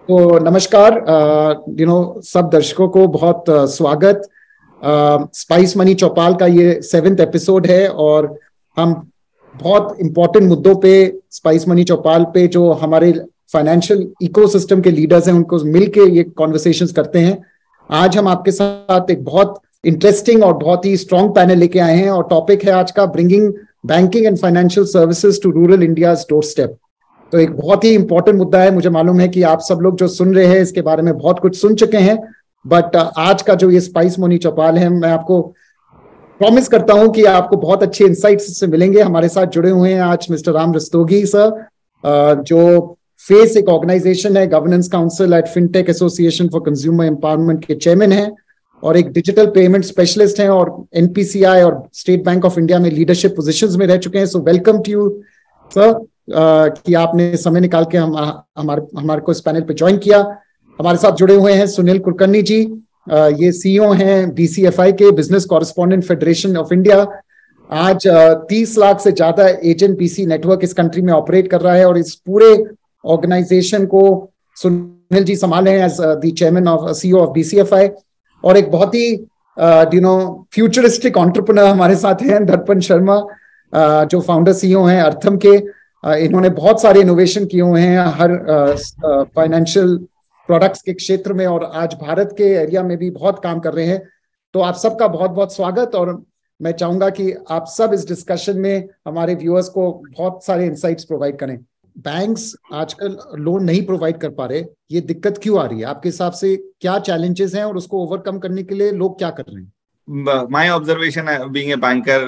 तो नमस्कार। सब दर्शकों को बहुत स्वागत। स्पाइस मनी चौपाल का ये 7th एपिसोड है और हम बहुत इंपॉर्टेंट मुद्दों पे स्पाइस मनी चौपाल पे जो हमारे फाइनेंशियल इकोसिस्टम के लीडर्स हैं उनको मिलके ये कॉन्वर्सेशंस करते हैं। आज हम आपके साथ एक बहुत इंटरेस्टिंग और बहुत ही स्ट्रॉन्ग पैनल लेके आए हैं और टॉपिक है आज का bringing banking and financial services to rural India's doorstep. तो एक बहुत ही इंपॉर्टेंट मुद्दा है। मुझे मालूम है कि आप सब लोग जो सुन रहे हैं इसके बारे में बहुत कुछ सुन चुके हैं, बट आज का जो ये स्पाइस मनी चौपाल है, मैं आपको प्रॉमिस करता हूं कि आपको बहुत अच्छे इंसाइट्स से मिलेंगे। हमारे साथ जुड़े हुए हैं आज मिस्टर राम रस्तोगी सर, जो फेस एक ऑर्गेनाइजेशन है, governance council at fintech association for consumer empowerment के चेयरमैन हैं और एक डिजिटल पेमेंट स्पेशलिस्ट हैं और एनपीसीआई और स्टेट बैंक ऑफ इंडिया में लीडरशिप पोजीशंस में रह चुके हैं। So welcome to you sir, कि आपने समय निकाल के हमारे को इस पैनल पे ज्वाइन किया। हमारे साथ जुड़े हुए हैं सुनील कुलकर्णी जी, ये सीईओ हैं बीसीएफआई के, business correspondent federation of India. आज 30 लाख से ज्यादा एजेंट बीसी नेटवर्क इस कंट्री में ऑपरेट कर रहा है और इस पूरे ऑर्गेनाइजेशन को सुनील जी संभाल रहे हैं as the chairman of CEO of BCFI. और एक बहुत ही फ्यूचरिस्टिक एंटरप्रेन्योर हमारे साथ हैं दर्पण शर्मा, जो फाउंडर सीईओ हैं अर्थम के। इन्होंने बहुत सारे इनोवेशन किए हुए हैं हर फाइनेंशियल प्रोडक्ट्स के क्षेत्र में और आज भारत के एरिया में भी बहुत काम कर रहे हैं। तो आप सबका बहुत बहुत स्वागत और मैं चाहूंगा कि आप सब इस डिस्कशन में हमारे व्यूअर्स को बहुत सारे इंसाइट्स प्रोवाइड करें। बैंक्स आजकल लोन नहीं प्रोवाइड कर पा रहे, ये दिक्कत क्यों आ रही है? आपके हिसाब से क्या चैलेंजेस हैं और उसको ओवरकम करने के लिए लोग क्या कर रहे हैं? My observation, being a banker,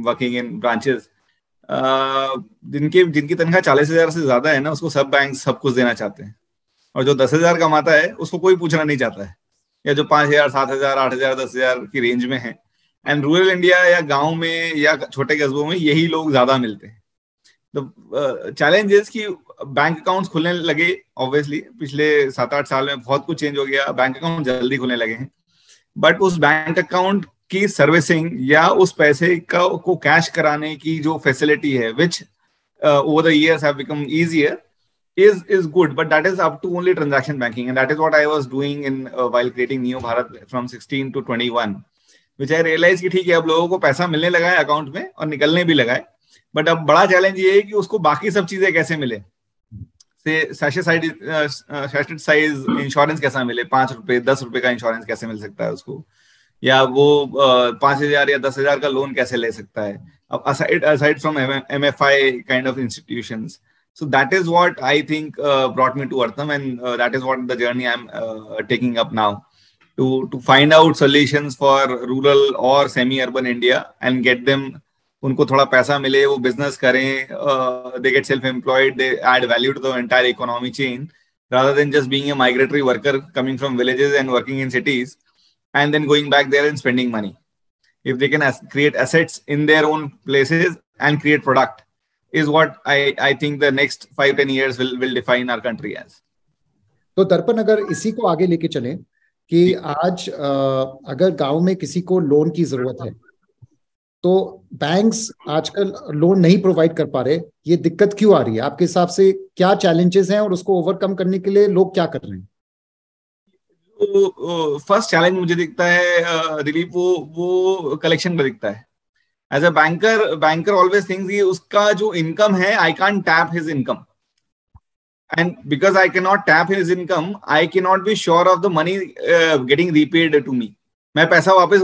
working in branches, जिनकी तनख्वाह 40,000 से ज्यादा है ना, उसको सब बैंक सब कुछ देना चाहते हैं और जो 10,000 कमाता है उसको कोई पूछना नहीं चाहता है, या जो 5,000, 7,000, 8,000, 10,000 की रेंज में है। एंड रूरल इंडिया या गांव में या छोटे कस्बों में यही लोग ज्यादा मिलते हैं। तो चैलेंज इज कि बैंक अकाउंट्स खुलने लगे, ऑब्वियसली पिछले 7-8 साल में बहुत कुछ चेंज हो गया, बैंक अकाउंट जल्दी खुलने लगे हैं, बट उस बैंक अकाउंट की सर्विसिंग या उस पैसे को कैश कराने की जो फैसिलिटी है, विच over the years have become easier, is good, but that is up to only transaction banking, and that is what I was doing in while creating Neo Bharat from 16 to 21, which I realized कि ठीक है, अब लोगों को पैसा मिलने लगा है अकाउंट में और निकलने भी लगा है, बट अब बड़ा चैलेंज ये है कि उसको बाकी सब चीजें कैसे मिले। सैशेट साइज इंश्योरेंस कैसा मिले, 5 रुपए 10 रुपए का इंश्योरेंस कैसे मिल सकता है उसको, या वो 5,000 या 10,000 का लोन कैसे ले सकता है, अब aside from MFI kind of institutions. So that is what I think brought me to Artham, and that is what the journey I'm taking up now, to find out solutions for rural or semi-urban India and get them, उनको थोड़ा पैसा मिले, वो business करें, they get self-employed, they add value to the entire economy chain, rather than just being a migratory worker coming from villages and working in cities and then going back there and spending money. If they can create assets in their own places and create product, is what I think the next 5-10 years will define our country as. तो दर्पण, अगर इसी को आगे लेके चलें कि आज अगर गांव में किसी को लोन की जरूरत है तो बैंक्स आजकल लोन नहीं प्रोवाइड कर पा रहे, ये दिक्कत क्यों आ रही है? आपके हिसाब से क्या चैलेंजेस हैं और उसको ओवरकम करने के लिए लोग क्या कर रहे हैं? फर्स्ट चैलेंज मुझे दिखता है दिलीप, वो कलेक्शन का दिखता है। As a banker always thinks कि उसका जो इनकम है, I can't tap his income, and because I can not tap his income, I can not be sure of the money getting repaid to me. मैं पैसा वापस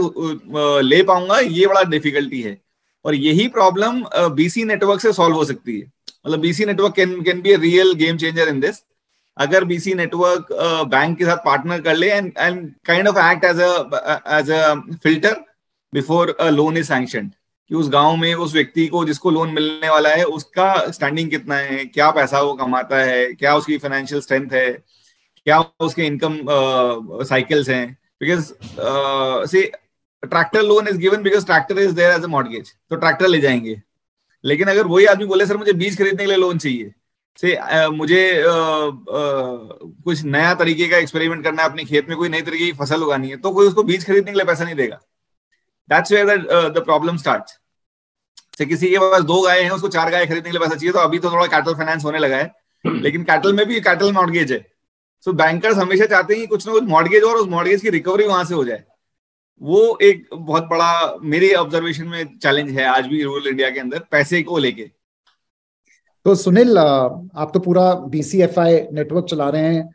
ले पाऊंगा, ये बड़ा डिफिकल्टी है। और यही प्रॉब्लम बीसी नेटवर्क से सॉल्व हो सकती है। मतलब BC network can be a real game changer in this. अगर बीसी नेटवर्क बैंक के साथ पार्टनर कर ले and kind of act as a filter before a loan is sanctioned, कि उस गांव में उस व्यक्ति को जिसको लोन मिलने वाला है उसका स्टैंडिंग कितना है, क्या पैसा वो कमाता है, क्या उसकी फाइनेंशियल स्ट्रेंथ है, क्या उसके इनकम साइकिल्स हैं। Because see tractor loan is given because tractor is there as a mortgage, तो ट्रैक्टर ले जाएंगे। लेकिन अगर वही आदमी बोले सर मुझे बीज खरीदने के लिए लोन चाहिए, से मुझे कुछ नया तरीके का एक्सपेरिमेंट करना है, अपने खेत में कोई नई तरीके की फसल उगानी है, तो कोई उसको बीज खरीदने के लिए पैसा नहीं देगा। That's where the problem starts. से किसी के पास 2 गायें हैं, उसको 4 गाय खरीदने के लिए पैसा चाहिए, तो अभी तो थोड़ा कैटल फाइनेंस होने लगा है, लेकिन कैटल में भी कैटल मॉर्गेज है, सो बैंकर्स हमेशा चाहते हैं कि कुछ ना कुछ मॉर्गेज और उस मॉर्गेज की रिकवरी वहां से हो जाए। वो एक बहुत बड़ा मेरे ऑब्जर्वेशन में चैलेंज है आज भी रूरल इंडिया के अंदर पैसे को लेके। तो सुनील, आप तो पूरा BCFI नेटवर्क चला रहे हैं,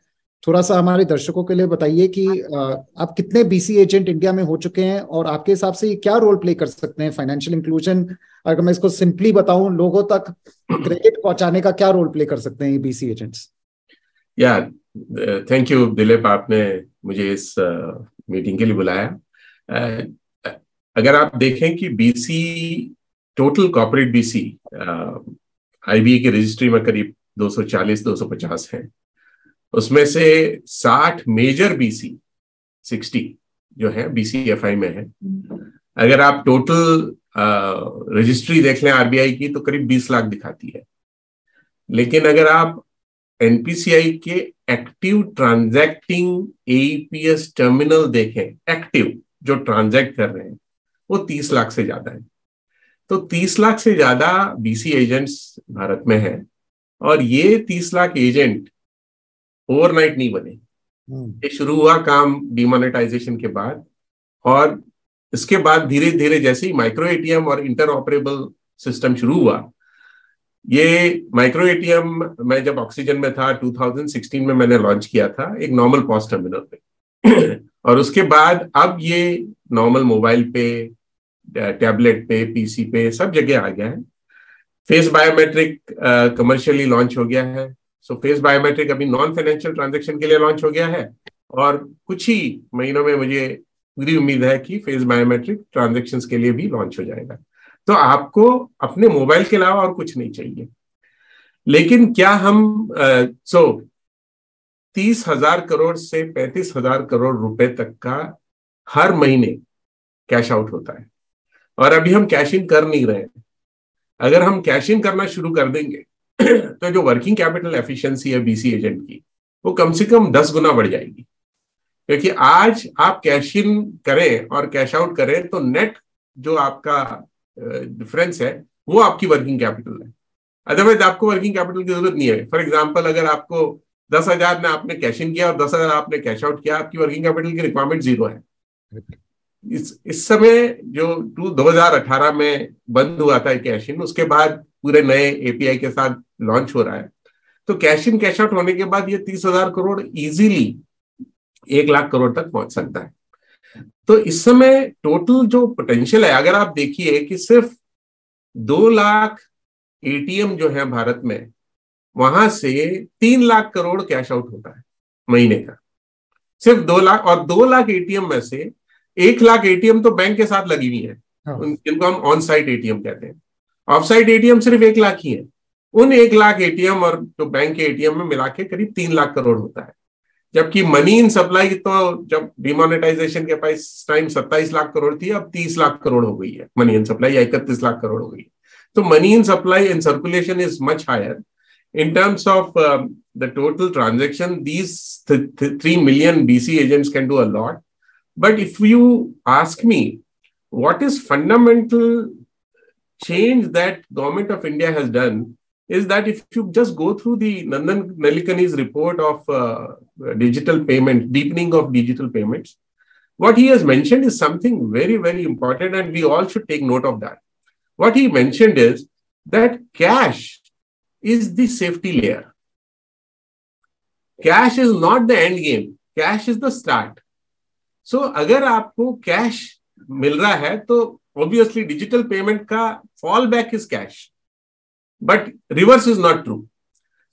थोड़ा सा हमारे दर्शकों के लिए बताइए कि आप कितने BC एजेंट इंडिया में हो चुके हैं और आपके हिसाब से ये क्या रोल प्ले कर सकते हैं फाइनेंशियल इंक्लूजन, अगर मैं इसको सिंपली बताऊं, लोगों तक क्रेडिट पहुंचाने का क्या रोल प्ले कर सकते हैं ये BC एजेंट्स? या थैंक यू दिलीप, आपने मुझे इस मीटिंग के लिए बुलाया। अगर आप देखें कि BC total corporate BC IBA की रजिस्ट्री में करीब 240-250 हैं, उसमें से 60 मेजर BC 60 जो है BCFI में है। अगर आप टोटल रजिस्ट्री देख लें RBI की तो करीब 20 लाख दिखाती है, लेकिन अगर आप NPCI के एक्टिव ट्रांजैक्टिंग AEPS टर्मिनल देखें, एक्टिव जो ट्रांजैक्ट कर रहे हैं, वो 30 लाख से ज्यादा है। तो 30 लाख से ज्यादा BC एजेंट्स भारत में हैं, और ये 30 लाख एजेंट ओवरनाइट नहीं बने। ये शुरू हुआ काम डिमोनेटाइजेशन के बाद, और इसके बाद धीरे धीरे जैसे ही माइक्रो ATM और इंटर ऑपरेबल सिस्टम शुरू हुआ, ये माइक्रो ATM मैं जब ऑक्सीजन में था 2016 में मैंने लॉन्च किया था एक नॉर्मल पॉस टर्मिनल पे और उसके बाद अब ये नॉर्मल मोबाइल पे, टैबलेट पे, PC पे सब जगह आ गया है। फेस बायोमेट्रिक कमर्शियली लॉन्च हो गया है। सो फेस बायोमेट्रिक अभी नॉन फाइनेंशियल ट्रांजैक्शन के लिए लॉन्च हो गया है, और कुछ ही महीनों में मुझे पूरी उम्मीद है कि फेस बायोमेट्रिक ट्रांजैक्शंस के लिए भी लॉन्च हो जाएगा। तो आपको अपने मोबाइल के अलावा और कुछ नहीं चाहिए। लेकिन क्या हम 30,000 करोड़ से 35,000 करोड़ रुपए तक का हर महीने कैश आउट होता है, और अभी हम कैश इन कर नहीं रहे हैं। अगर हम कैश इन करना शुरू कर देंगे तो जो वर्किंग कैपिटल एफिशिएंसी है BC एजेंट की, वो कम से कम 10 गुना बढ़ जाएगी। क्योंकि आज आप कैश इन करें और कैश आउट करें तो नेट जो आपका डिफरेंस है वो आपकी वर्किंग कैपिटल है। अदरवाइज आपको वर्किंग कैपिटल की जरूरत नहीं है। फॉर एग्जांपल, अगर आपको 10,000 में आपने कैश इन किया और 10,000 आपने कैश आउट किया, आपकी वर्किंग कैपिटल की रिक्वायरमेंट 0 है। इस समय जो 2018 में बंद हुआ था कैश इन, उसके बाद पूरे नए API के साथ लॉन्च हो रहा है। तो कैश इन कैश आउट होने के बाद ये 30,000 करोड़ इजीली 1 लाख करोड़ तक पहुंच सकता है। तो इस समय टोटल जो पोटेंशियल है, अगर आप देखिए कि सिर्फ 2 लाख ATM जो है भारत में, वहां से 3 लाख करोड़ कैश आउट होता है महीने का, सिर्फ 2 लाख। और 2 लाख ATM में से 1 लाख ATM तो बैंक के साथ लगी हुई है, जिनको हम ऑन साइट ATM कहते हैं। ऑफ साइट ATM सिर्फ 1 लाख ही है। उन 1 लाख ATM और जो बैंक के ATM में मिला के करीब 3 लाख करोड़ होता है। जबकि मनी इन सप्लाई तो जब डिमोनेटाइजेशन के पास टाइम 27 लाख करोड़ थी, अब 30 लाख करोड़ हो गई है मनी इन सप्लाई, या 31 लाख करोड़ हो गई है। तो money in supply and circulation is much higher in terms of the total transaction. These 3 million BC agents can do a lot. But if you ask me, what is fundamental change that government of India has done is that if you just go through the Nandan Nalikani's report of digital payment, deepening of digital payments, what he has mentioned is something very, very important, and we all should take note of that. What he mentioned is that cash is the safety layer. Cash is not the end game. Cash is the start. So अगर आपको cash मिल रहा है तो obviously digital payment का fall back is cash, but reverse is not true.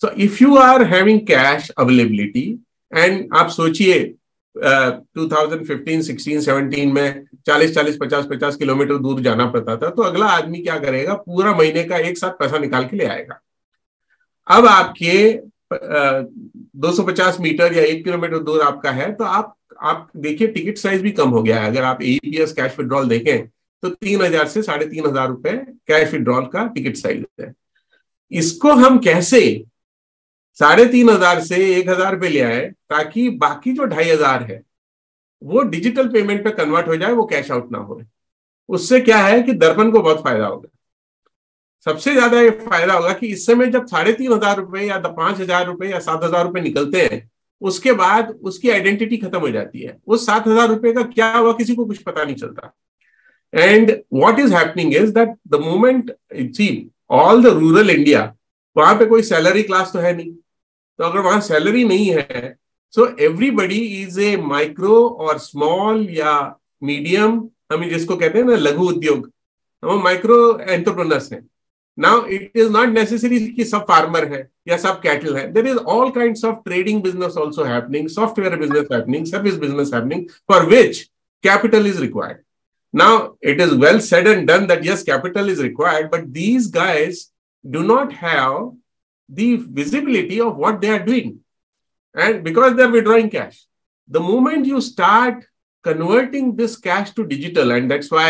So if you are having cash availability, and आप सोचिए 2015, 16, 17 में 40, 50 kilometre दूर जाना पड़ता था, तो अगला आदमी क्या करेगा, पूरा महीने का एक साथ पैसा निकाल के ले आएगा. अब आपके 250 मीटर या 1 किलोमीटर दूर आपका है, तो आप देखिए टिकट साइज भी कम हो गया है. अगर आप AEPS कैश विड्रॉल देखें तो 3,000 से 3,500 रुपए कैश विड्रॉल का टिकट साइज है. इसको हम कैसे 3,500 से 1,000 पे ले आए ताकि बाकी जो 2,500 है वो डिजिटल पेमेंट पे कन्वर्ट हो जाए, वो कैश आउट ना हो. उससे क्या है कि दर्पण को बहुत फायदा होगा. सबसे ज्यादा ये फायदा होगा कि इस समय जब 3,500 रुपए या 5,000 रुपए या 7,000 रुपए निकलते हैं, उसके बाद उसकी आइडेंटिटी खत्म हो जाती है। उस 7,000 रुपए का क्या हुआ किसी को कुछ पता नहीं चलता। And what is happening is that the moment see all the rural India, वहां पे कोई सैलरी क्लास तो है नहीं, तो अगर वहां सैलरी नहीं है, so everybody is a micro और स्मॉल या मीडियम, हम जिसको कहते हैं ना लघु उद्योग, हम माइक्रो एंटरप्रेन्योर्स हैं। Now it is not necessary कि सब फार्मर है या सब कैटल है, there is all kinds of trading business also happening, software business happening, service business happening, for which capital is required. Now, it is well said and done that yes, capital is required, but these guys do not have the visibility of what they are doing. And because they are withdrawing cash, the moment you start converting this cash to digital, and that's why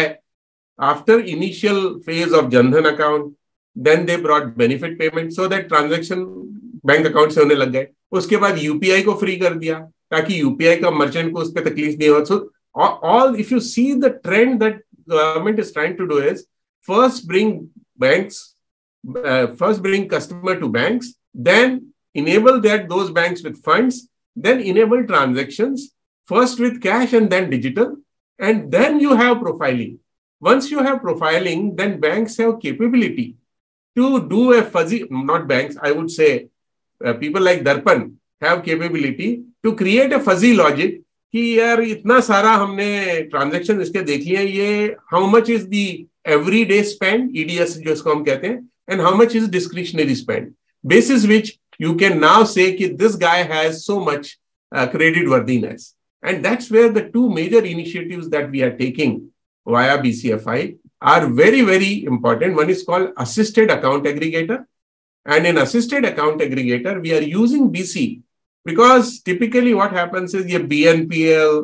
after initial phase of Jan Dhan account, then they brought benefit payment so that transaction bank account से होने लग गए. उसके बाद UPI को free कर दिया ताकि यूपीआई का मर्चेंट को उस पर तकलीफ नहीं हो. So all, if you see the trend that government is trying to do is first bring customer to banks, then enable those banks with funds, then enable transactions first with cash and then digital, and then you have profiling. Once you have profiling, then banks have capability to do a fuzzy, not banks, I would say people like Darpan have capability to create a fuzzy logic कि यार इतना सारा हमने transaction इसके देख लिया, ये how much is the everyday spend, EDS जो इसको हम कहते हैं, and how much is discretionary spend, basis which you can now say कि this guy has so much creditworthiness. And that's where the two major initiatives that we are taking via BCFI are very very important. One is called assisted account aggregator, and in assisted account aggregator we are using BC because typically what happens is ये BNPL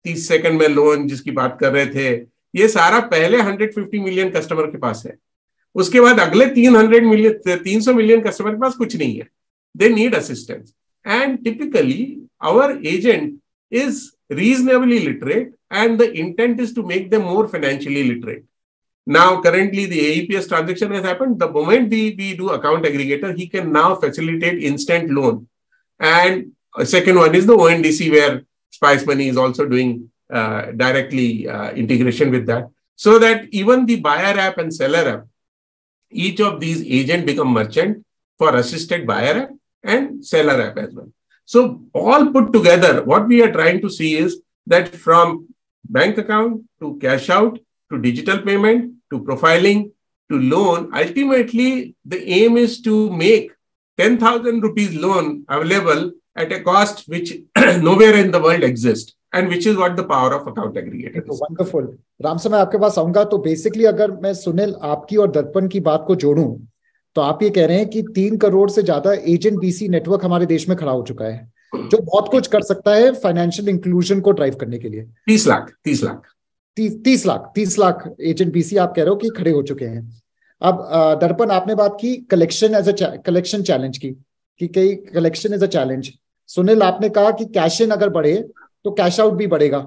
30 second में loan जिसकी बात कर रहे थे, ये सारा पहले 150 मिलियन कस्टमर के पास है, उसके बाद अगले 300 मिलियन कस्टमर के पास कुछ नहीं है. They need assistance, and typically our agent is reasonably literate, and the intent is to make them more financially literate. Now currently the AEPS transaction has happened. The moment we do account aggregator, he can now facilitate instant loan. And a second one is the ONDC, where Spice Money is also doing directly integration with that, so that even the buyer app and seller app, each of these agent become merchant for assisted buyer app and seller app as well. So all put together, what we are trying to see is that from bank account to cash out to digital payment to profiling to loan, ultimately the aim is to make 10,000 rupees loan available at a cost which nowhere in the world exists, and which is what the power of account aggregator is. Wonderful. Ram से मैं आपके पास आऊंगा. तो basically अगर मैं सुनील आपकी और दर्पण की बात को जोड़ूं, तो आप ये कह रहे हैं कि 3 करोड़ से ज्यादा एजेंट बीसी नेटवर्क हमारे देश में खड़ा हो चुका है, जो बहुत कुछ कर सकता है फाइनेंशियल इंक्लूजन को ड्राइव करने के लिए. 30 लाख एजेंट बीसी आप कह रहे हो कि खड़े हो चुके हैं. अब दर्पण, आपने बात की कलेक्शन चैलेंज की, कि कई collection is a challenge. Sunil, आपने कहा कि कैश इन अगर बढ़े तो कैश आउट भी बढ़ेगा.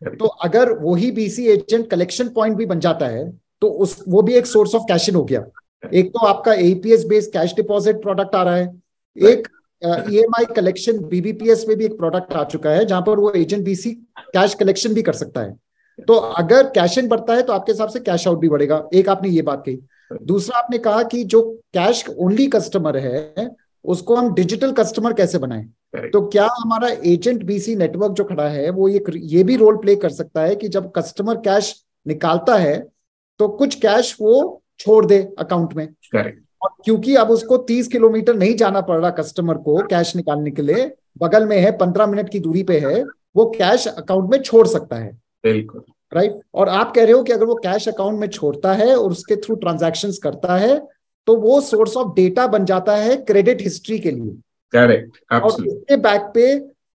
तो अगर वही बीसी एजेंट कलेक्शन पॉइंट भी बन जाता है तो वो भी एक सोर्स ऑफ कैश इन हो गया. एक तो आपका AePS based cash deposit product आ रहा है, एक ईएमआई कलेक्शन बीबीपीएस में भी एक प्रोडक्ट आ चुका है जहां पर वो एजेंट बीसी कैश कलेक्शन भी कर सकता है. तो अगर कैश इन बढ़ता है तो आपके हिसाब से कैश आउट भी बढ़ेगा. एक आपने ये बात कही. दूसरा आपने कहा कि जो कैश ओनली कस्टमर है उसको हम डिजिटल कस्टमर कैसे बनाएं. तो क्या हमारा एजेंट बीसी नेटवर्क जो खड़ा है वो ये भी रोल प्ले कर सकता है कि जब कस्टमर कैश निकालता है तो कुछ कैश वो छोड़ दे अकाउंट में. करेक्ट. और क्योंकि अब उसको 30 किलोमीटर नहीं जाना पड़ रहा कस्टमर को कैश निकालने के लिए, बगल में है, 15 मिनट की दूरी पे है, वो कैश अकाउंट में छोड़ सकता है. बिल्कुल राइट. और आप कह रहे हो कि अगर वो कैश अकाउंट में छोड़ता है और उसके थ्रू ट्रांजैक्शंस करता है तो वो सोर्स ऑफ डेटा बन जाता है क्रेडिट हिस्ट्री के लिए. करेक्ट. और इसके बैक पे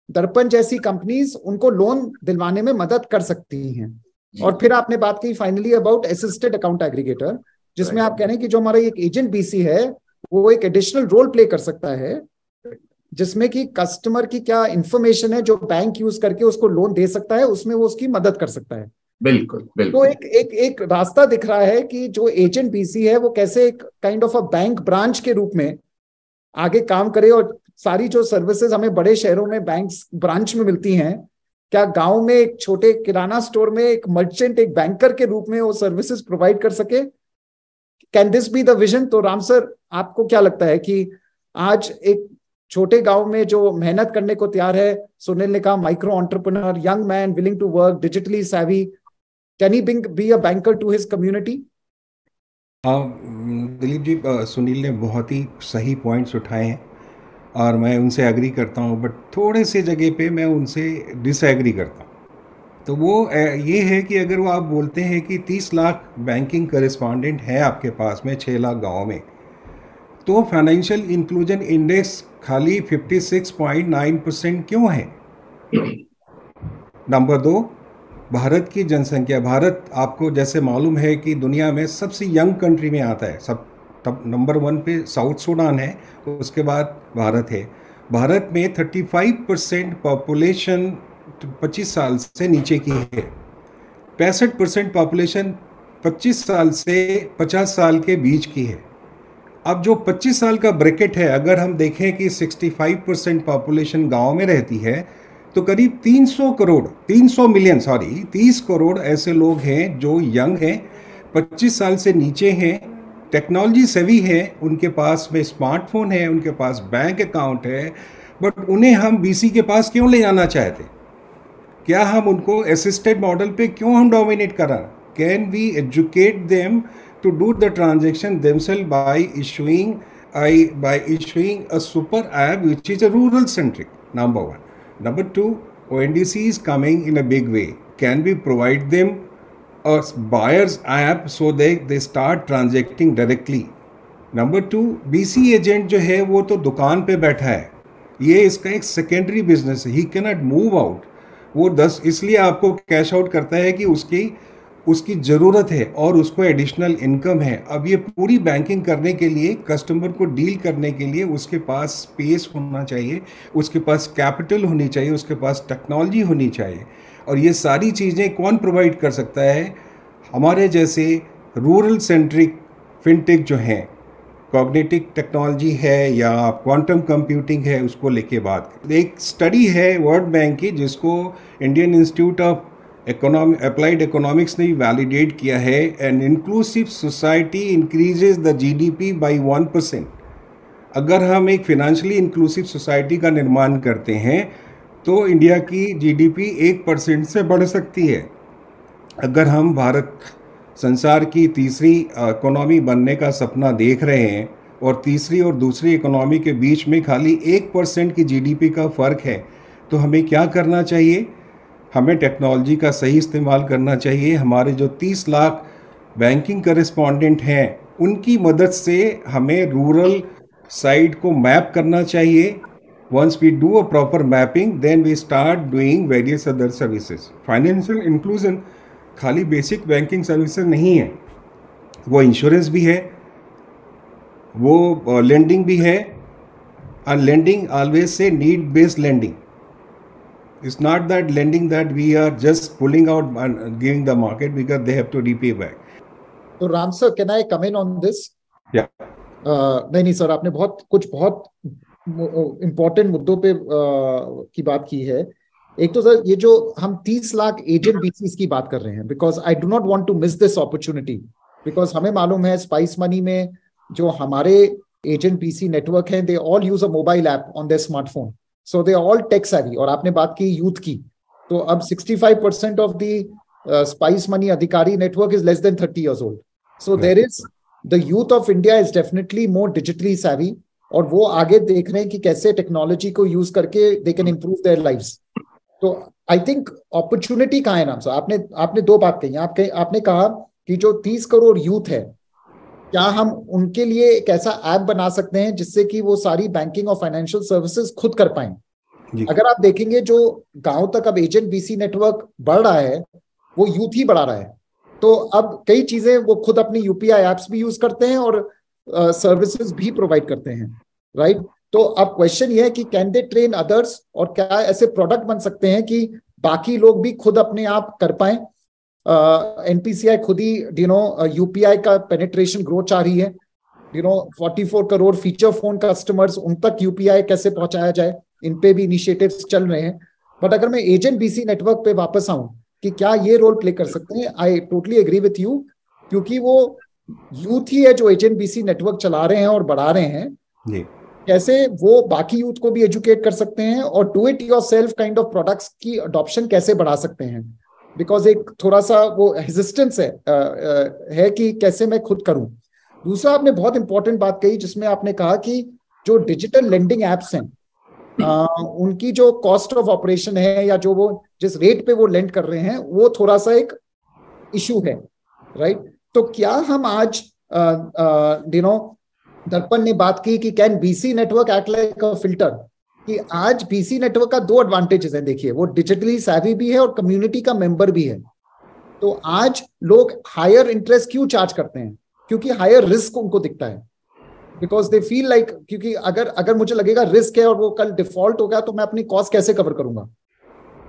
दर्पण जैसी कंपनीज उनको लोन दिलवाने में मदद कर सकती हैं. और फिर आपने बात की finally about assisted account aggregator, जिसमें आप कह रहे हैं कि जो हमारा एक एजेंट बीसी है वो एक एडिशनल रोल प्ले कर सकता है, जिसमें कि कस्टमर की क्या इंफॉर्मेशन है जो बैंक यूज करके उसको लोन दे सकता है, उसमें वो उसकी मदद कर सकता है. बिल्कुल. तो एक रास्ता दिख रहा है कि जो एजेंट बीसी है वो कैसे एक kind of a bank branch के रूप में आगे काम करे और सारी जो सर्विसेज हमें बड़े शहरों में बैंक्स ब्रांच में मिलती हैं, क्या गांव में एक छोटे किराना स्टोर में एक मर्चेंट एक बैंकर के रूप में वो सर्विसेज प्रोवाइड कर सके? Can this be the vision? तो राम सर, आपको क्या लगता है कि आज एक छोटे गांव में जो मेहनत करने को तैयार है, सुनील ने कहा micro entrepreneur, young man willing to work, digitally savvy, can he be a banker to his community? Dilip ji, Sunil ने बहुत ही सही पॉइंट्स उठाए हैं और मैं उनसे एग्री करता हूँ, बट थोड़े से जगह पे मैं उनसे डिसएग्री करता हूँ। तो वो ये है कि अगर वो आप बोलते हैं कि 30 लाख बैंकिंग करेस्पॉन्डेंट है आपके पास में 6 लाख गाँव में, तो फाइनेंशियल इंक्लूजन इंडेक्स खाली 56.9% क्यों है? नंबर 2, भारत की जनसंख्या, भारत आपको जैसे मालूम है कि दुनिया में सबसे यंग कंट्री में आता है, सब तब नंबर 1 पे साउथ सूडान है, उसके बाद भारत है। भारत में 35% पॉपुलेशन 25 साल से नीचे की है, 65% पॉपुलेशन 25 साल से 50 साल के बीच की है। अब जो 25 साल का ब्रैकेट है, अगर हम देखें कि 65% पॉपुलेशन गांव में रहती है, तो करीब 30 करोड़ ऐसे लोग हैं जो यंग हैं, 25 साल से नीचे हैं, टेक्नोलॉजी सेवी है, उनके पास में स्मार्टफोन है, उनके पास बैंक अकाउंट है, बट उन्हें हम बीसी के पास क्यों ले जाना चाहते? क्या हम उनको असिस्टेड मॉडल पे क्यों हम डोमिनेट करा? Can we educate them to do the transaction themselves by issuing a super app which is a rural centric, number 1. Number 2, ONDC is coming in a big way. Can we provide them a buyer's app so they start transacting directly? Number 2, BC agent जो है वो तो दुकान पे बैठा है, ये इसका एक सेकेंडरी बिजनेस है, ही कैनॉट मूव आउट। वो 10 इसलिए आपको कैश आउट करता है कि उसकी ज़रूरत है और उसको एडिशनल इनकम है। अब ये पूरी बैंकिंग करने के लिए, कस्टमर को डील करने के लिए उसके पास स्पेस होना चाहिए, उसके पास कैपिटल होनी चाहिए, उसके पास टेक्नोलॉजी होनी चाहिए। और ये सारी चीज़ें कौन प्रोवाइड कर सकता है? हमारे जैसे रूरल सेंट्रिक फिनटेक जो हैं, कॉग्निटिव टेक्नोलॉजी है या क्वांटम कंप्यूटिंग है, उसको लेके बात करें। एक स्टडी है वर्ल्ड बैंक की जिसको Indian institute of applied economics ने वैलिडेट किया है, an inclusive society increases the GDP bye 1%। अगर हम एक फिनेंशियली इंक्लूसिव सोसाइटी का निर्माण करते हैं तो इंडिया की जीडीपी 1% से बढ़ सकती है। अगर हम भारत संसार की तीसरी इकोनॉमी बनने का सपना देख रहे हैं और तीसरी और दूसरी इकोनॉमी के बीच में खाली 1% की जीडीपी का फ़र्क है, तो हमें क्या करना चाहिए? हमें टेक्नोलॉजी का सही इस्तेमाल करना चाहिए। हमारे जो 30 लाख बैंकिंग करेस्पॉन्डेंट हैं, उनकी मदद से हमें रूरल साइड को मैप करना चाहिए। Once we do a proper mapping, then we start doing various other services. Financial inclusion खाली बेसिक बैंकिंग सर्विसेज नहीं है, वो इंश्योरेंस भी है, वो लेंडिंग भी है। और lending always say need based lending, it's not that lending that we are just pulling out and giving the market because they have to repay back. तो Ram sir, can I come in on this? Yeah. नहीं sir, आपने बहुत important मुद्दों पे की बात की है। एक तो सर, ये जो हम 30 लाख एजेंट बीसीज की बात कर रहे हैं, because I do not want to miss this opportunity, because हमें मालूम है स्पाइस मनी में जो हमारे एजेंट बीसी नेटवर्क हैं, they all use a mobile app on their smartphone, so they all tech savvy. और आपने बात की यूथ की, तो अब 65% ऑफ द स्पाइस मनी अधिकारी network is less than 30 years old. So there is the youth of India is definitely more digitally savvy, और वो आगे देख रहे हैं कि कैसे टेक्नोलॉजी को यूज करके they can improve their lives. तो आई थिंक अपॉर्चुनिटी कहाँ है नाम सर? आपने दो बात कही। आपने कहा कि जो 30 करोड़ यूथ है, क्या हम उनके लिए एक ऐसा ऐप बना सकते हैं जिससे कि वो सारी बैंकिंग और फाइनेंशियल सर्विसेज खुद कर पाएं? अगर आप देखेंगे जो गांव तक अब एजेंट बीसी नेटवर्क बढ़ रहा है, वो यूथ ही बढ़ा रहा है। तो अब कई चीजें वो खुद अपनी यूपीआई एप्स भी यूज करते हैं और सर्विसेज भी प्रोवाइड करते हैं, राइट? तो अब क्वेश्चन ये है कि कैन दे ट्रेन अदर्स, और क्या ऐसे प्रोडक्ट बन सकते हैं कि बाकी लोग भी खुद अपने आप कर पाए? एनपीसीआई खुद ही यूपीआई का पेनिट्रेशन ग्रोथ आ रही है, 44 करोड़ फीचर फोन कस्टमर्स, उन तक यूपीआई कैसे पहुंचाया जाए, इन पे भी इनिशिएटिव्स चल रहे हैं। बट अगर मैं एजेंट बीसी नेटवर्क पे वापस आऊं कि क्या ये रोल प्ले कर सकते हैं, I totally agree with you, क्योंकि वो यूथ ही है जो एजेंट बीसी नेटवर्क चला रहे हैं और बढ़ा रहे हैं जी। कैसे वो बाकी यूथ को भी एजुकेट कर सकते हैं और do it yourself kind of products की अडॉप्शन कैसे बढ़ा सकते हैं, बिकॉज एक थोड़ा सा वो हेजिस्टेंस है कि कैसे मैं खुद करूं। दूसरा, आपने बहुत इंपॉर्टेंट बात कही जिसमें आपने कहा कि जो डिजिटल लेंडिंग एप्स हैं उनकी जो कॉस्ट ऑफ ऑपरेशन है या जो वो जिस रेट पे वो लेंड कर रहे हैं वो थोड़ा सा एक इशू है, राइट? तो क्या हम आज दर्पण ने बात की कि can BC network act like a filter, कि आज बीसी नेटवर्क का 2 एडवांटेजेस हैं। देखिए, वो डिजिटली सैवी भी है और कम्युनिटी का मेंबर भी है। तो आज लोग हायर इंटरेस्ट क्यों चार्ज करते हैं? क्योंकि हायर रिस्क उनको दिखता है, बिकॉज दे फील लाइक, क्योंकि अगर मुझे लगेगा रिस्क है और वो कल डिफॉल्ट हो गया तो मैं अपनी कॉस्ट कैसे कवर करूंगा?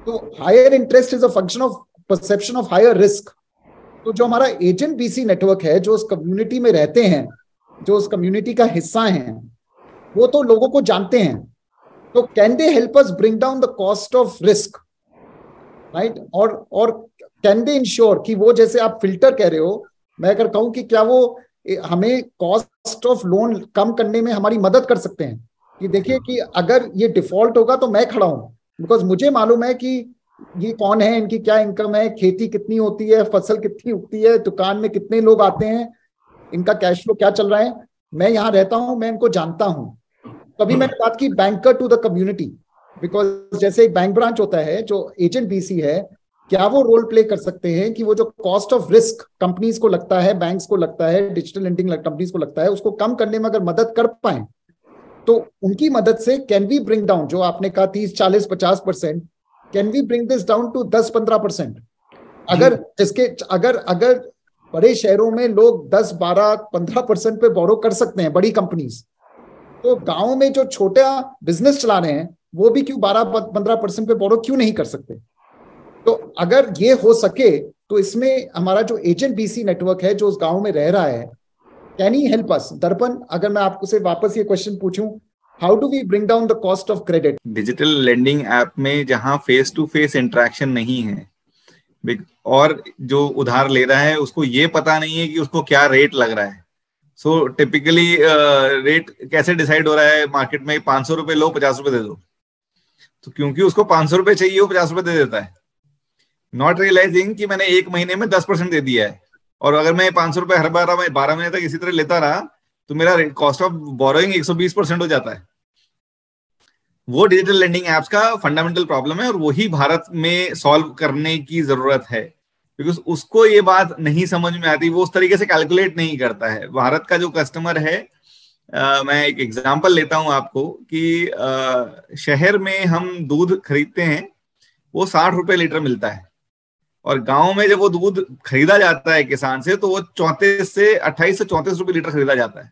तो higher interest is a function of perception of higher risk. तो जो हमारा एजेंट बीसी नेटवर्क है, जो उस कम्युनिटी में रहते हैं, जो उस कम्युनिटी का हिस्सा हैं, वो तो लोगों को जानते हैं। तो can they help us bring down the cost of risk, right? और कैन दे इंश्योर कि वो, जैसे आप फिल्टर कह रहे हो, मैं अगर कहूं कि क्या वो हमें कॉस्ट ऑफ लोन कम करने में हमारी मदद कर सकते हैं, कि देखिए कि अगर ये डिफॉल्ट होगा तो मैं खड़ा हूं, बिकॉज मुझे मालूम है कि ये कौन है, इनकी क्या इनकम है, खेती कितनी होती है, फसल कितनी उगती है, दुकान में कितने लोग आते हैं, इनका कैश फ्लो क्या चल रहा है, मैं यहाँ रहता हूं, मैं इनको जानता हूं। तभी मैंने बात की banker to the community, because जैसे एक बैंक ब्रांच होता है जो एजेंट बीसी है, क्या वो रोल प्ले कर सकते हैं कि वो जो कॉस्ट ऑफ रिस्क कंपनीज को लगता है, बैंक्स को लगता है, डिजिटल लेंडिंग कंपनीज को लगता है, उसको कम करने में अगर मदद कर पाए तो उनकी मदद से कैन वी ब्रिंग डाउन, जो आपने कहा 30, 40, 50%, can we bring this down to 10-15%? अगर बड़े शहरों में लोग 10, 12, 15% पे बोरो कर सकते हैं, बड़ी कंपनीज, तो गांव में जो छोटा बिजनेस चला रहे हैं वो भी क्यों 12-15% पे बोरो क्यों नहीं कर सकते? तो अगर ये हो सके तो इसमें हमारा जो एजेंट बीसी नेटवर्क है जो उस गांव में रह रहा है, कैन ही हेल्प अस? दर्पण, अगर मैं आपको से वापस ये क्वेश्चन पूछूं, how do we bring down the cost of credit? Digital lending app में जहां फेस टू फेस इंटरेक्शन नहीं है और जो उधार ले रहा है उसको ये पता नहीं है कि उसको क्या रेट लग रहा है। सो टिपिकली रेट कैसे डिसाइड हो रहा है मार्केट में? 500 रुपए लो, 50 रुपए दे दो। तो क्योंकि उसको 500 रुपए चाहिए वो 50 रुपए दे देता है, नॉट रियलाइजिंग कि मैंने 1 महीने में 10% दे दिया है। और अगर मैं 500 रुपए हर बार मैं 12 महीने तक इसी तरह लेता रहा तो मेरा कॉस्ट ऑफ बोरोइंग 120% हो जाता है। वो डिजिटल लेंडिंग एप्स का फंडामेंटल प्रॉब्लम है और वही भारत में सॉल्व करने की जरूरत है, बिकॉज उसको ये बात नहीं समझ में आती, वो उस तरीके से कैलकुलेट नहीं करता है। भारत का जो कस्टमर है, मैं एक एग्जांपल लेता हूं आपको कि शहर में हम दूध खरीदते हैं वो 60 रुपए लीटर मिलता है, और गांव में जब वो दूध खरीदा जाता है किसान से तो वो 28 से 34 रुपए लीटर खरीदा जाता है।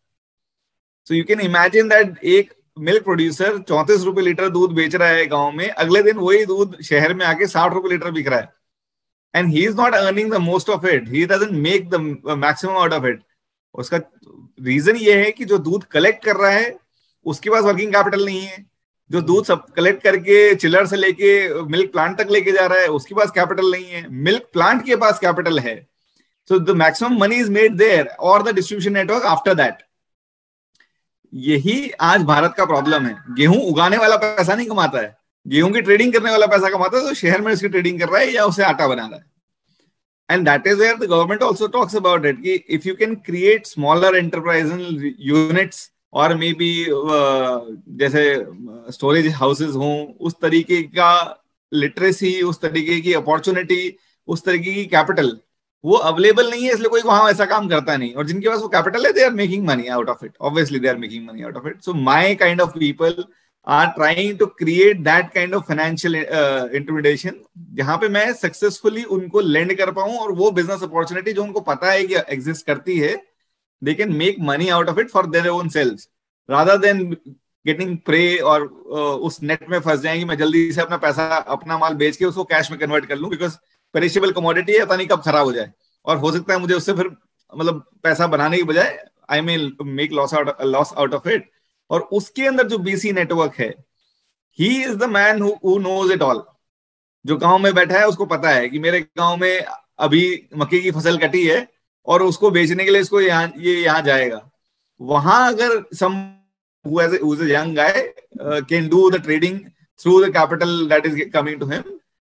So you can imagine that एक मिल्क प्रोड्यूसर 34 रुपए लीटर दूध बेच रहा है गांव में, अगले दिन वही दूध शहर में आके 60 रुपए लीटर बिक रहा है, and he is not earning the most of it, he doesn't make the maximum out of it. उसका रीजन ये है कि जो दूध कलेक्ट कर रहा है उसके पास वर्किंग कैपिटल नहीं है, जो दूध सब कलेक्ट करके चिलर से लेके मिल्क प्लांट तक लेके जा रहा है उसके पास कैपिटल नहीं है, मिल्क प्लांट के पास कैपिटल है। So the maximum money is made there और the distribution network after that. यही आज भारत का प्रॉब्लम है। गेहूं उगाने वाला पैसा नहीं कमाता है, गेहूं की ट्रेडिंग करने वाला पैसा कमाता है, तो शहर में उसकी ट्रेडिंग कर रहा है या उसे आटा बना रहा है। And that is where the government also talks about it, कि if you can create smaller enterprisal units और मे बी जैसे स्टोरेज हाउसेज हों, उस तरीके का लिटरेसी, उस तरीके की अपॉर्चुनिटी, उस तरीके की कैपिटल वो अवेलेबल नहीं है, इसलिए कोई वहां ऐसा काम करता नहीं। और जिनके पास वो कैपिटल है, they are making money out of it, obviously they are making money out of it. So my kind of people are trying to create that kind of financial intermediation जहां पे मैं सक्सेसफुली उनको land कर पाऊं, और वो business opportunity जो उनको पता है कि एग्जिस्ट करती है, they can make money out of it for their own selves rather than getting prey और उस नेट में फंस जाएंगे मैं जल्दी से अपना पैसा, अपना माल बेच के उसको कैश में कन्वर्ट कर लूं, बिकॉज पेरिशेबल कमोडिटी है, पता नहीं कब खराब हो जाए, और हो सकता है मुझे उससे फिर मतलब पैसा बनाने की बजाय I may make loss out of it. और उसके अंदर जो बीसी नेटवर्क है, he is the man who knows it all. जो गांव में बैठा है उसको पता है कि मेरे गांव में अभी मक्के की फसल कटी है और उसको बेचने के लिए इसको यहाँ जाएगा। वहां अगर सम who is a young guy can do the trading through the capital that is coming to him,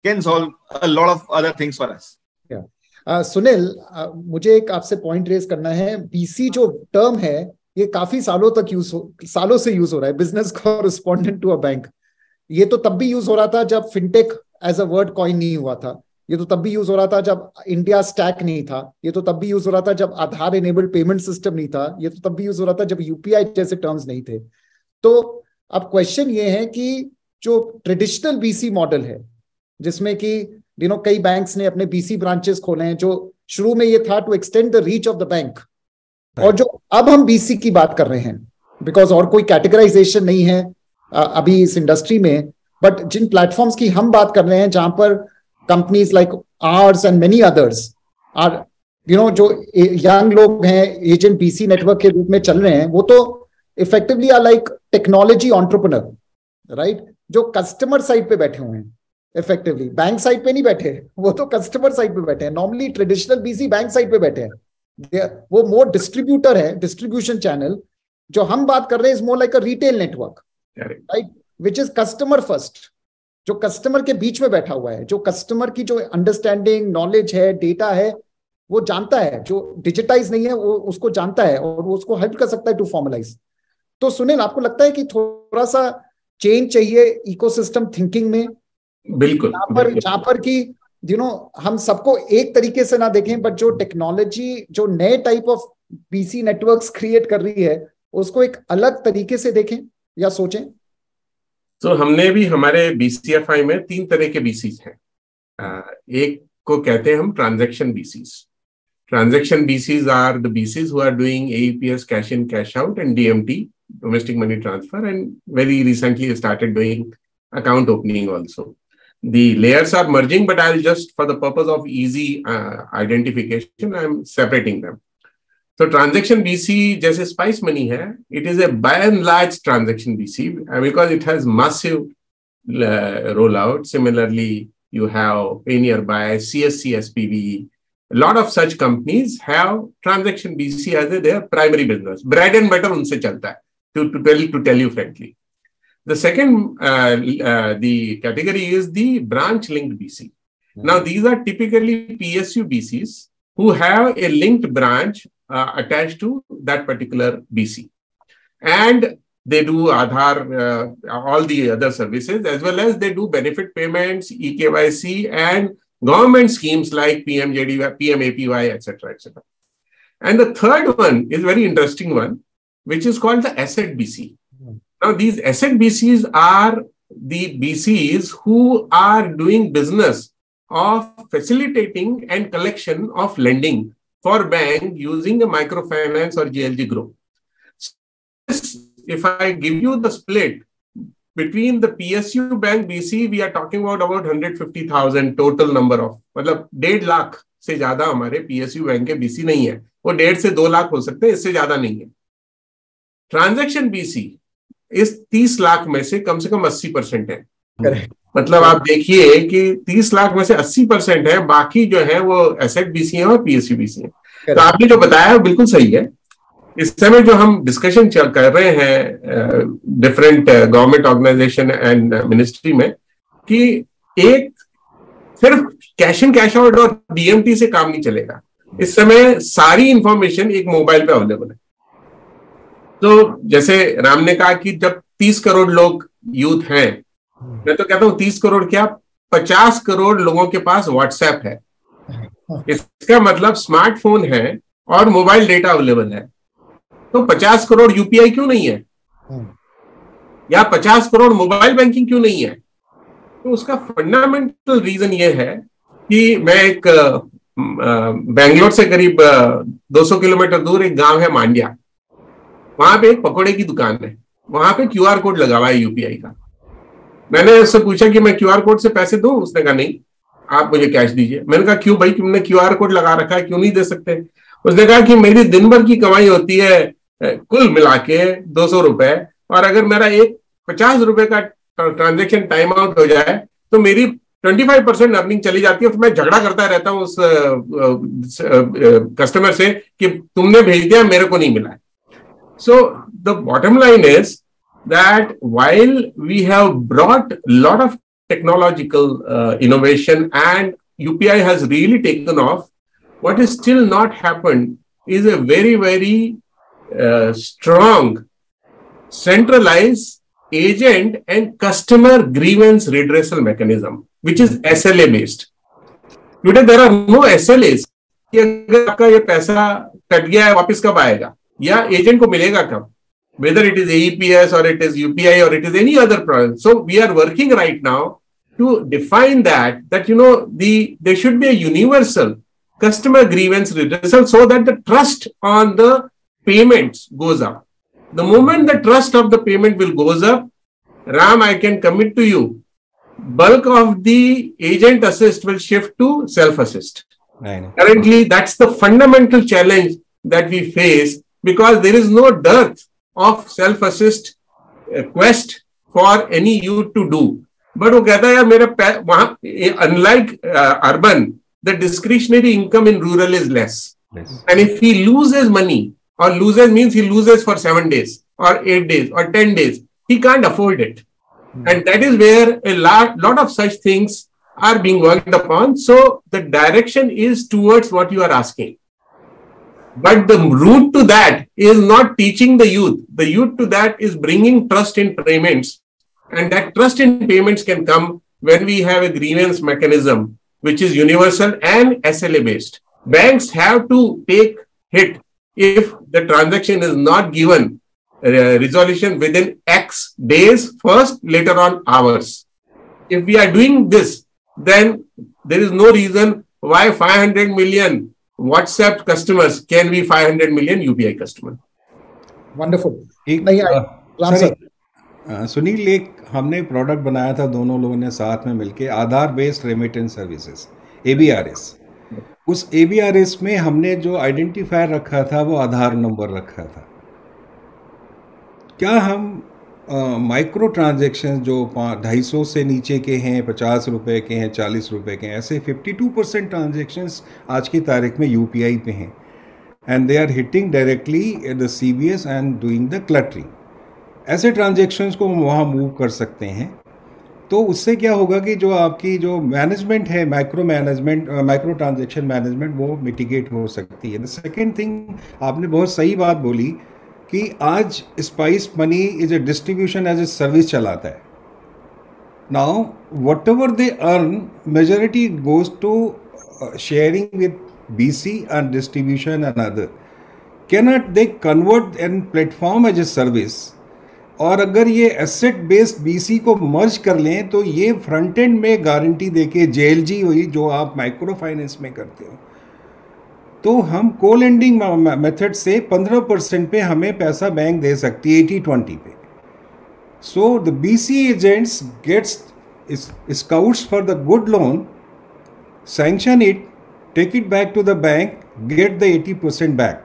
can solve a lot of other things for us. Sunil, मुझे एक आपसे पॉइंट रेज करना है। बीसी जो टर्म है ये काफी सालों से यूज हो रहा है, business correspondent to a bank. ये तो तब भी यूज हो रहा था जब fintech as a word coin नहीं हुआ था। ये तो तब भी यूज हो रहा था जब इंडिया स्टैक नहीं था। ये तो तब भी यूज हो रहा था जब आधार इनेबल्ड पेमेंट सिस्टम नहीं था। ये तो तब भी यूज हो रहा था जब यूपीआई जैसे टर्म्स नहीं थे। तो अब क्वेश्चन ये है कि जो ट्रेडिशनल बीसी मॉडल है, जिसमें कि कई बैंक्स ने अपने बीसी ब्रांचेस खोले हैं, जो शुरू में ये था to extend the reach of the bank, और जो अब हम बीसी की बात कर रहे हैं, बिकॉज और कोई कैटेगराइजेशन नहीं है अभी इस इंडस्ट्री में, बट जिन प्लेटफॉर्म्स की हम बात कर रहे हैं, जहां पर companies like ours and many others are जो यंग लोग हैं एजेंट बीसी नेटवर्क के रूप में चल रहे हैं, वो तो effectively are like technology entrepreneur, right, जो कस्टमर साइड पे बैठे हुए हैं। इफेक्टिवली बैंक साइड पे नहीं बैठे, वो तो कस्टमर साइड पे बैठे हैं। Normally traditional BC bank side पे बैठे हैं, वो मोर डिस्ट्रीब्यूटर है, डिस्ट्रीब्यूशन चैनल। जो हम बात कर रहे हैं is more like a retail network, right, which is customer first, जो कस्टमर के बीच में बैठा हुआ है, जो कस्टमर की जो अंडरस्टैंडिंग, नॉलेज है, डेटा है, वो जानता है। जो डिजिटाइज नहीं है वो उसको जानता है और वो उसको हेल्प कर सकता है टू फॉर्मलाइज। तो सुनील, आपको लगता है कि थोड़ा सा चेंज चाहिए इकोसिस्टम थिंकिंग में? बिल्कुल, जहां पर कि हम सबको एक तरीके से ना देखें, बट जो टेक्नोलॉजी जो नए type of BC networks create कर रही है उसको एक अलग तरीके से देखें या सोचें। तो हमने भी हमारे बीसीएफआई में 3 तरह के बीसीज हैं। एक को कहते हैं हम transaction BCs. Transaction BCs are the BCs who are doing AePS, cash in cash out, and DMT, domestic money transfer, and very recently started doing account opening also. The layers are merging, but I'll just, for the purpose of easy identification, I'm separating them. So transaction BC जैसे Spice Money है, it is a by and large transaction BC because it has massive rollout. Similarly, you have Payoneerby, CSC, SPV. A lot of such companies have transaction BC as their primary business. Bread and butter उनसे चलता है. To tell you frankly, the second the category is the branch linked BC. Now these are typically PSU BCs who have a linked branch attached to that particular BC, and they do Aadhaar, all the other services, as well as they do benefit payments, eKYC, and government schemes like PMJDY, PMAPY, etc., etc. And the third one is very interesting one, which is called the asset BC. Now, these asset BCs are the BCs who are doing business of facilitating and collection of lending for bank using a microfinance or JLG group. If I give you the split between the PSU bank BC, we are talking about 150,000 total number of, मतलब 1.5 लाख से ज्यादा हमारे PSU bank के BC नहीं है। वो 1.5 से 2 लाख हो सकते हैं, इससे ज्यादा नहीं है। ट्रांजैक्शन बीसी इस 30 लाख में से कम 80% है। Correct. मतलब आप देखिए कि 30 लाख में से 80% है, बाकी जो है वो एसेट बीसी है और पीएसयू बीसी है। तो आपने जो बताया है बिल्कुल सही है। इस समय जो हम डिस्कशन कर रहे हैं different government organization and ministry में, कि एक सिर्फ कैश इन कैश आउट और डीएमटी से काम नहीं चलेगा। इस समय सारी इंफॉर्मेशन एक मोबाइल पे अवेलेबल है। तो जैसे राम ने कहा कि जब 30 करोड़ लोग यूथ हैं, मैं तो कहता हूं 30 करोड़ क्या, 50 करोड़ लोगों के पास व्हाट्सएप है। इसका मतलब स्मार्टफोन है और मोबाइल डेटा अवेलेबल है। तो 50 करोड़ यूपीआई क्यों नहीं है, या 50 करोड़ मोबाइल बैंकिंग क्यों नहीं है? तो उसका फंडामेंटल रीजन ये है कि मैं एक बेंगलोर से करीब 200 किलोमीटर दूर एक गांव है मांड्या, वहां पे एक पकोड़े की दुकान है, वहां पे क्यूआर कोड लगा हुआ है यूपीआई का। मैंने उससे पूछा कि मैं क्यूआर कोड से पैसे दूं? उसने कहा नहीं, आप मुझे कैश दीजिए। मैंने कहा क्यों भाई, तुमने क्यूआर कोड लगा रखा है, क्यों नहीं दे सकते? उसने कहा कि मेरी दिन भर की कमाई होती है कुल मिला के 200 रुपए, और अगर मेरा एक 50 रुपए का ट्रांजेक्शन टाइम आउट हो जाए तो मेरी 25% अर्निंग चली जाती है। तो मैं झगड़ा करता रहता हूँ उस कस्टमर से कि तुमने भेज दिया, मेरे को नहीं मिला। So the bottom line is that while we have brought a lot of technological innovation and UPI has really taken off, what is still not happened is a very, very strong centralized agent and customer grievance redressal mechanism, which is SLA based. Today there are no SLAs कि अगर आपका ये पैसा cut गया है वापस कब आएगा या एजेंट को मिलेगा कब, whether it is AEPS or it is UPI or it is any other product. So we are working right now to define that there should be a universal customer grievance redressal so that the trust on the payments goes up. The moment the trust of the payment will goes up, Ram, I can commit to you, bulk of the agent assist will shift to self-assist. Currently, that's the fundamental challenge that we face because there is no dearth of self-assist quest for any youth to do. But वो कहता है यार मेरा वहाँ unlike urban, the discretionary income in rural is less. And if he loses money, or loses means he loses for 7 days or 8 days or 10 days, he can't afford it. And that is where a lot of such things are being worked upon. So the direction is towards what you are asking. But the route to that is not teaching the youth. The youth to that is bringing trust in payments. And that trust in payments can come when we have a grievance mechanism, which is universal and SLA based. Banks have to take hit if the transaction is not given resolution within X days first, later on hours. If we are doing this, then there is no reason why 500 million WhatsApp customers can be 500 million UPI customer. Wonderful. Sunil, एक हमने product बनाया था दोनों लोगों ने साथ में मिलके, आधार बेस्ड रेमिटेंस सर्विसेज, ABRS। उस ABRS में हमने जो आइडेंटिफायर रखा था वो आधार नंबर रखा था। क्या हम माइक्रो ट्रांजेक्शन जो 250 से नीचे के हैं, 50 रुपए के हैं, 40 रुपए के हैं, ऐसे 52% ट्रांजेक्शन्स आज की तारीख में UPI पे हैं and they are hitting directly at the CBS and doing the cluttering. ऐसे ट्रांजेक्शन्स को हम वहाँ मूव कर सकते हैं। तो उससे क्या होगा कि जो आपकी जो मैनेजमेंट है, माइक्रो ट्रांजेक्शन मैनेजमेंट, वो मिटिगेट हो सकती है। द सेकेंड थिंग, आपने बहुत सही बात बोली कि आज Spice Money is a distribution as a service चलाता है। Now whatever they earn, majority goes to sharing with BC and distribution and other. Cannot they convert and platform as a service? और अगर ये asset based BC को मर्ज कर लें तो ये फ्रंट एंड में गारंटी देके JLG हुई जो आप माइक्रो फाइनेंस में करते हो, तो हम को लेंडिंग मेथड से 15% पे हमें पैसा बैंक दे सकती है 80-20 पे। So the BC agents gets scouts for the good loan, sanction it, take it back to the bank, get the 80% back.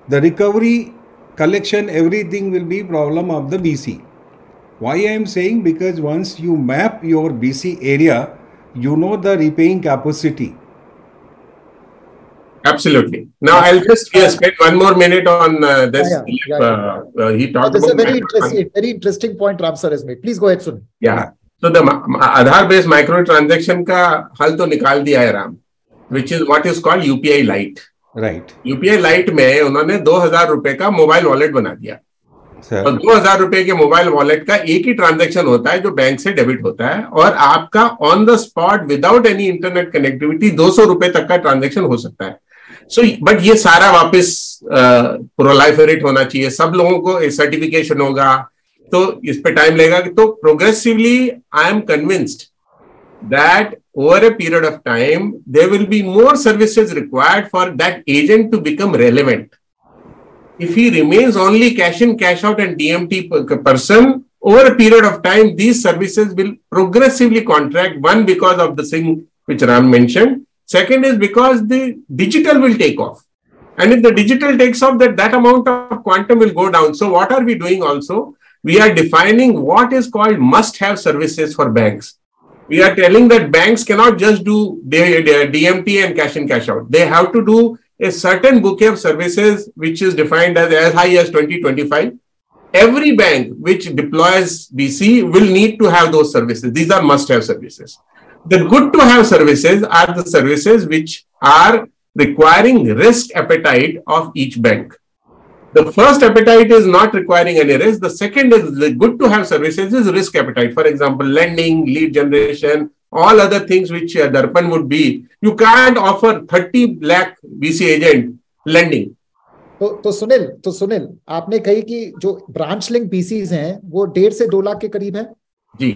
The recovery, collection, everything will be problem of the BC. Why I am saying? Because once you map your BC area, you know the repaying capacity. Absolutely. Now I'll just spend one more minute on this. He talked this about is a very interesting point Ram sir has made. Please go ahead, Sun. Yeah. So the Aadhaar based micro transaction का हल तो निकाल दिया है Ram, which is what is called UPI Lite. Right. UPI Lite में उन्होंने 2000 रुपए का मोबाइल वॉलेट बना दिया। और 2000 रुपए के मोबाइल वॉलेट का एक ही ट्रांजैक्शन होता है जो बैंक से डेबिट होता है, और आपका on the spot without any internet connectivity 200 रुपए तक का ट्रांजैक्शन हो सकता है। सो बट ये सारा वापस प्रोलाइफरेट होना चाहिए, सब लोगों को सर्टिफिकेशन होगा, तो इस पे टाइम लगेगा। तो progressively I am convinced that over a period of time, there will be more services required for that agent to become relevant. If he remains only cash in, cash out and DMT person, over a period of time, these services will progressively contract. One, because of the thing which Ram mentioned. Second is because the digital will take off. And if the digital takes off, that amount of quantum will go down. So what are we doing also? We are defining what is called must-have services for banks. We are telling that banks cannot just do DMT and cash in, cash out. They have to do a certain bouquet of services which is defined as high as 2025. Every bank which deploys BC will need to have those services. These are must-have services. The good-to-have services are the services which are requiring risk appetite of each bank. The first appetite is not requiring any risk. The second is the good-to-have services is risk appetite. For example, lending, lead generation, all other things which Darpan would be. You can't offer 30 lakh BC agent lending. तो सुनील आपने कही कि जो branch link बीसीज हैं वो 1.5 से 2 लाख के करीब है जी,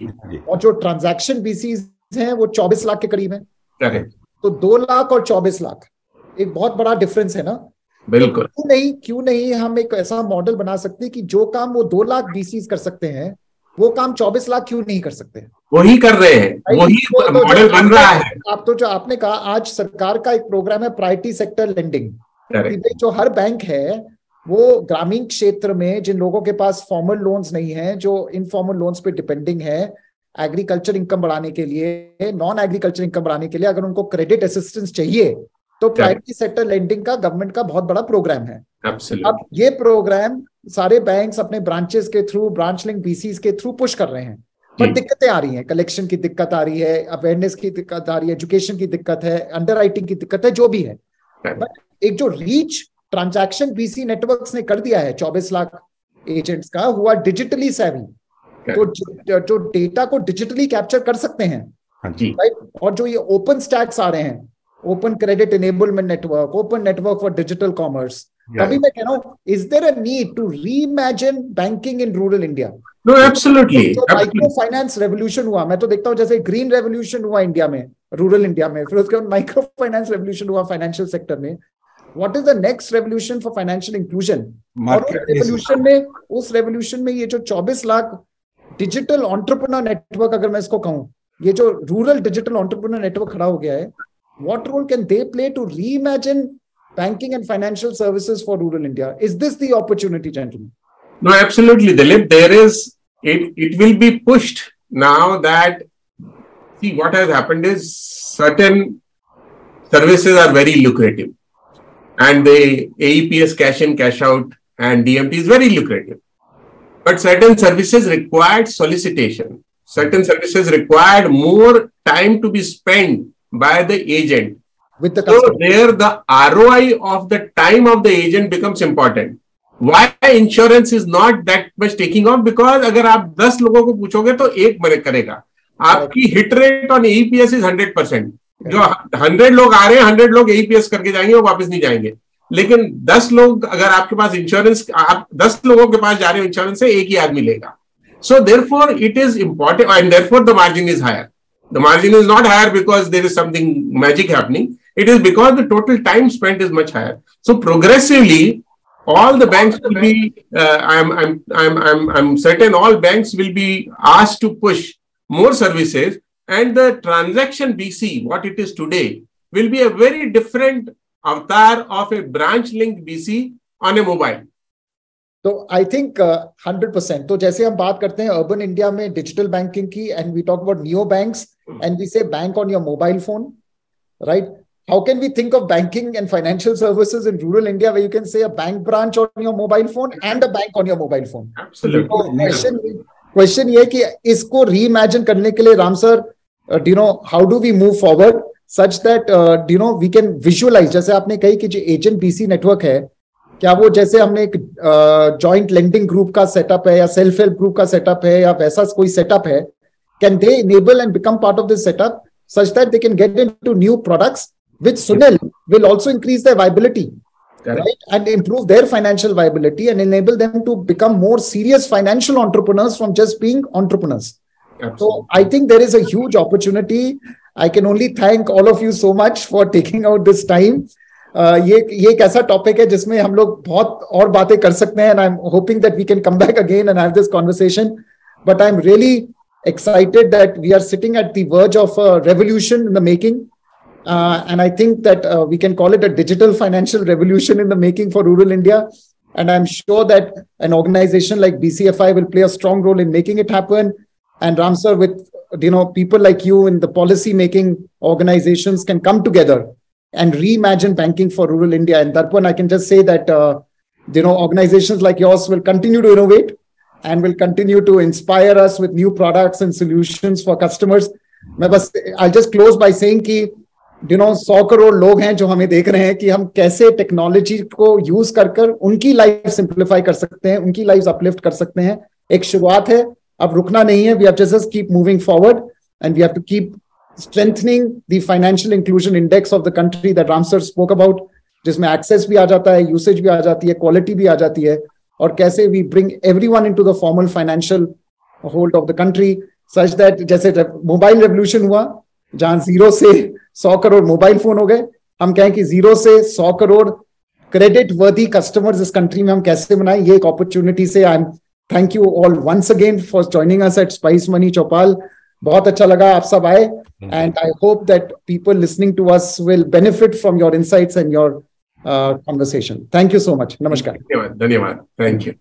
और जो ट्रांजैक्शन बीसीज हैं वो 24 लाख के करीब है। करेक्ट। तो 2 लाख और 24 लाख एक बहुत बड़ा डिफरेंस है ना। बिल्कुल। तो क्यों नहीं हम एक ऐसा मॉडल बना सकते हैं कि जो काम वो 2 लाख बीसीज कर सकते हैं वो काम 24 लाख क्यों नहीं कर सकते? वही कर रहे हैं, वही मॉडल बन रहा है। आप तो जो आपने कहा आज सरकार का एक प्रोग्राम है प्रायोरिटी सेक्टर लेंडिंग, जो हर बैंक है वो ग्रामीण क्षेत्र में जिन लोगों के पास फॉर्मल लोन्स नहीं है, जो इनफॉर्मल लोन्स पे डिपेंडिंग है, एग्रीकल्चर इनकम बढ़ाने के लिए, नॉन एग्रीकल्चर इनकम बढ़ाने के लिए अगर उनको क्रेडिट असिस्टेंस चाहिए तो प्रायोरिटी सेक्टर लेंडिंग का गवर्नमेंट का बहुत बड़ा प्रोग्राम है। अब ये प्रोग्राम सारे बैंक्स अपने ब्रांचेस के थ्रू, ब्रांच लिंक बीसीज के थ्रू पुश कर रहे हैं, पर दिक्कतें आ रही हैं, कलेक्शन की दिक्कत आ रही है, अवेयरनेस की दिक्कत आ रही है, एजुकेशन की दिक्कत है, अंडरराइटिंग की दिक्कत है, जो भी है। बट एक जो रीच ट्रांजैक्शन बीसी नेटवर्क्स ने कर दिया है 24 लाख एजेंट्स का, हुआ डिजिटली सेवी, तो जो डेटा को डिजिटली कैप्चर कर सकते हैं, राइट। और जो ये ओपन स्टैक्स आ रहे हैं, open credit enablement network, open network for digital commerce, तभी मैं कह रहा हूं, is there a need to reimagine banking in rural India? No, absolutely. Micro finance revolution हुआ, मैं तो देखता हूं जैसे ग्रीन रेवोल्यूशन हुआ इंडिया में, रूरल इंडिया में, फिर उसके बाद माइक्रो फाइनेंस रेवोल्यूशन हुआ फाइनेंशियल सेक्टर में। What is the next revolution for financial inclusion? और उस रेवोल्यूशन में ये जो 24 लाख डिजिटल एंटरप्रेन्योर नेटवर्क, अगर मैं इसको कहूं, ये जो रूरल डिजिटल एंटरप्रेन्योर नेटवर्क खड़ा हो गया है, what role can they play to reimagine banking and financial services for rural India? Is this the opportunity, gentlemen? No, absolutely, Dilip. There is, it will be pushed now that, see, what has happened is certain services are very lucrative. And the AEPS cash in, cash out and DMT is very lucrative. But certain services required solicitation. Certain services required more time to be spent by the agent. With the so there the ROI of the time of the agent becomes important. Why insurance is not that much taking off? Because अगर आप 10 लोगों को पूछोगे तो एक मदद करेगा। आपकी hit rate on AEPS is 100%. जो 100 लोग आ रहे हैं, 100 लोग AEPS करके जाएंगे, वो वापस नहीं जाएंगे। लेकिन 10 लोग अगर आपके पास इंश्योरेंस, आप 10 लोगों के पास जा रहे हो इंश्योरेंस से, एक ही आदमी लेगा। So therefore it is important, and therefore the margin is higher. The margin is not higher because there is something magic happening. It is because the total time spent is much higher. So progressively, all the banks will be. I'm certain all banks will be asked to push more services. And the transaction BC, what it is today, will be a very different avatar of a branch linked BC on a mobile. तो I think 100%। तो जैसे हम बात करते हैं urban India में digital banking की, and we talk about neo banks and we say bank on your mobile phone, right? How can we think of banking and financial services in rural India where you can say a bank branch on your mobile phone and a bank on your mobile phone? Absolutely. Question ये कि इसको reimagine करने के लिए Ram sir, how do we move forward such that we can visualize, जैसे आपने कही कि जो एजेंट बीसी नेटवर्क है, क्या वो जैसे हमने एक जॉइंट लेंडिंग ग्रुप का सेटअप है या सेल्फ हेल्प ग्रुप का सेटअप है या वैसा कोई सेटअप है, can they enable and become part of this setup such that they can get into new products which Sunil will also increase their viability, right, and improve their financial viability and enable them to become more serious financial entrepreneurs from just being entrepreneurs. Absolutely. So I think there is a huge opportunity. I can only thank all of you so much for taking out this time. ये एक ऐसा topic है जिसमें हम लोग बहुत और बातें कर सकते हैं, and I'm hoping that we can come back again and have this conversation. But I'm really excited that we are sitting at the verge of a revolution in the making. and I think that we can call it a digital financial revolution in the making for rural India. And I'm sure that an organization like BCFI will play a strong role in making it happen. And Ram sir, with people like you in the policy making organizations can come together and reimagine banking for rural India. And Darpan, I can just say that organizations like yours will continue to innovate and will continue to inspire us with new products and solutions for customers. I'll just close by saying कि 100 करोड़ लोग हैं जो हमें देख रहे हैं कि हम कैसे टेक्नोलॉजी को यूज कर उनकी लाइफ सिंप्लीफाई कर सकते हैं, उनकी लाइफ अपलिफ्ट कर सकते हैं. एक शुरुआत है, अब रुकना नहीं है. We have to just keep moving forward and we have to keep strengthening the financial inclusion index of the country that Ram sir spoke about, जिसमें एक्सेस भी आ जाता है, यूसेज भी आ जाती है, क्वालिटी भी आ जाती है, और कैसे we bring everyone into the formal financial hold of the country such that जैसे मोबाइल रेवोल्यूशन हुआ जहां 0 से 100 करोड़ मोबाइल फोन हो गए, हम कहें कि 0 से 100 करोड़ क्रेडिट वर्दी कस्टमर्स इस कंट्री में हम कैसे बनाएं. ये एक अपॉर्चुनिटी से I am thank you all once again for joining us at Spice Money Chaupal. बहुत अच्छा लगा आप सब आए, and I hope that people listening to us will benefit from your insights and your conversation. Thank you so much. Namaskar. धन्यवाद. Thank you.